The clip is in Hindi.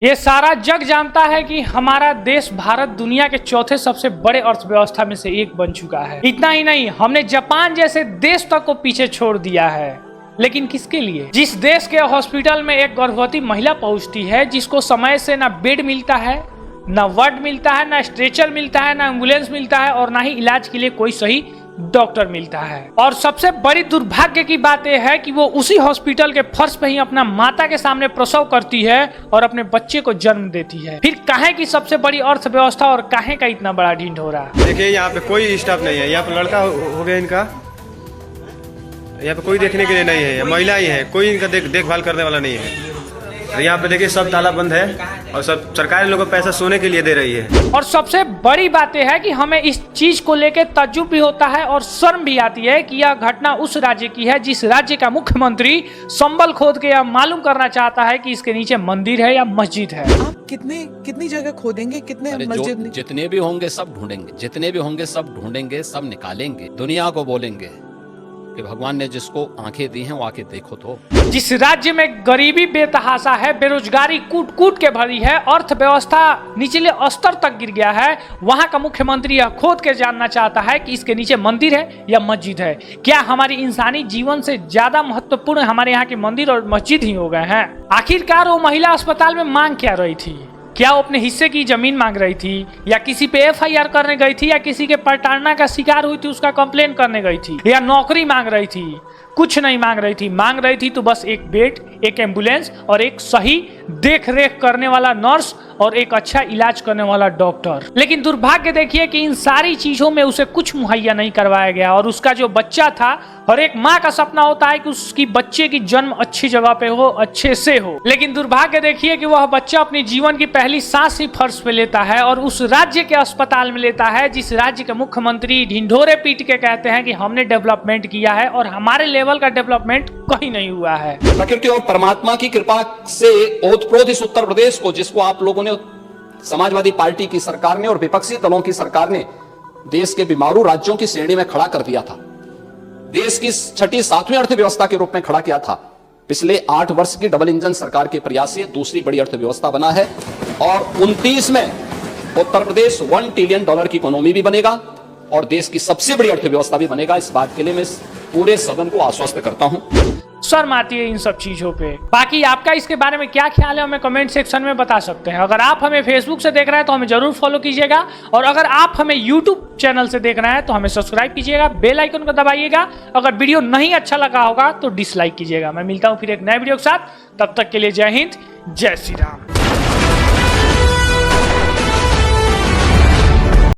ये सारा जग जानता है कि हमारा देश भारत दुनिया के चौथे सबसे बड़े अर्थव्यवस्था में से एक बन चुका है। इतना ही नहीं, हमने जापान जैसे देश तक को पीछे छोड़ दिया है। लेकिन किसके लिए? जिस देश के हॉस्पिटल में एक गर्भवती महिला पहुंचती है, जिसको समय से ना बेड मिलता है, ना वार्ड मिलता है, ना स्ट्रेचर मिलता है, ना एम्बुलेंस मिलता है और ना ही इलाज के लिए कोई सही डॉक्टर मिलता है। और सबसे बड़ी दुर्भाग्य की बात यह है कि वो उसी हॉस्पिटल के फर्श पे ही अपना माता के सामने प्रसव करती है और अपने बच्चे को जन्म देती है। फिर काहे की सबसे बड़ी अर्थव्यवस्था और काहे का इतना बड़ा ढिंढोरा? देखिए, यहाँ पे कोई स्टाफ नहीं है। यहाँ पे लड़का हो गया इनका, यहाँ पे कोई देखने के लिए नहीं है, महिला ही है, कोई इनका देखभाल करने वाला नहीं है। यहाँ पे देखिए सब ताला बंद है और सब सरकार लोगों को पैसा सोने के लिए दे रही है। और सबसे बड़ी बात यह है कि हमें इस चीज को लेकर तज्जुब भी होता है और शर्म भी आती है कि यह घटना उस राज्य की है जिस राज्य का मुख्यमंत्री संबल खोद के यह मालूम करना चाहता है कि इसके नीचे मंदिर है या मस्जिद है। आप कितनी जगह खोदेंगे, कितने मस्जिद? जितने भी होंगे सब ढूंढेंगे, जितने भी होंगे सब ढूंढेंगे, सब निकालेंगे, दुनिया को बोलेंगे कि भगवान ने जिसको आंखें दी हैं वो आके देखो तो। जिस राज्य में गरीबी बेतहाशा है, बेरोजगारी कूट कूट के भरी है, अर्थव्यवस्था निचले स्तर तक गिर गया है, वहां का मुख्यमंत्री यह खोद के जानना चाहता है कि इसके नीचे मंदिर है या मस्जिद है। क्या हमारी इंसानी जीवन से ज्यादा महत्वपूर्ण हमारे यहाँ के मंदिर और मस्जिद ही हो गए हैं? आखिरकार वो महिला अस्पताल में मांग क्या रही थी? क्या वो अपने हिस्से की जमीन मांग रही थी, या किसी पे FIR करने गई थी, या किसी के प्रताड़ना का शिकार हुई थी उसका कंप्लेन करने गई थी, या नौकरी मांग रही थी? कुछ नहीं मांग रही थी। मांग रही थी तो बस एक बेड, एक एम्बुलेंस और एक सही देख रेख करने वाला नर्स और एक अच्छा इलाज करने वाला डॉक्टर। लेकिन दुर्भाग्य देखिए कि इन सारी चीजों में उसे कुछ मुहैया नहीं करवाया गया। और उसका जो बच्चा था, हर एक माँ का सपना होता है कि उसकी बच्चे की जन्म अच्छी जगह पे हो, अच्छे से हो। लेकिन दुर्भाग्य देखिए कि वह बच्चा अपनी जीवन की पहली सांस ही फर्श पे लेता है और उस राज्य के अस्पताल में लेता है जिस राज्य के मुख्यमंत्री ढिंढोरे पीट के कहते हैं कि हमने डेवलपमेंट किया है और हमारे लेवल का डेवलपमेंट कहीं नहीं हुआ है। प्रकृति और परमात्मा की कृपा से ओतप्रोत इस उत्तर प्रदेश को, जिसको आप लोगों ने, समाजवादी पार्टी की सरकार ने और विपक्षी दलों की सरकार ने देश के बीमारू राज्यों की श्रेणी में खड़ा कर दिया था, देश की छठी सातवीं अर्थव्यवस्था के रूप में खड़ा किया था। पिछले 8 वर्ष की डबल इंजन सरकार के प्रयास से दूसरी बड़ी अर्थव्यवस्था बना है और 29 में उत्तर प्रदेश $1 ट्रिलियन की इकोनॉमी भी बनेगा और देश की सबसे बड़ी अर्थव्यवस्था भी बनेगा। इस बात के लिए मैं पूरे सदन को आश्वस्त करता हूं। शर्म आती है इन सब चीजों पे। बाकी आपका इसके बारे में क्या ख्याल है हमें कमेंट सेक्शन में बता सकते हैं। अगर आप हमें फेसबुक से देख रहे हैं तो हमें जरूर फॉलो कीजिएगा, और अगर आप हमें यूट्यूब चैनल से देख रहे हैं तो हमें सब्सक्राइब कीजिएगा, बेल आइकन को दबाइएगा। अगर वीडियो नहीं अच्छा लगा होगा तो डिसलाइक कीजिएगा। मैं मिलता हूं फिर एक नए वीडियो के साथ, तब तक के लिए जय हिंद, जय श्री राम।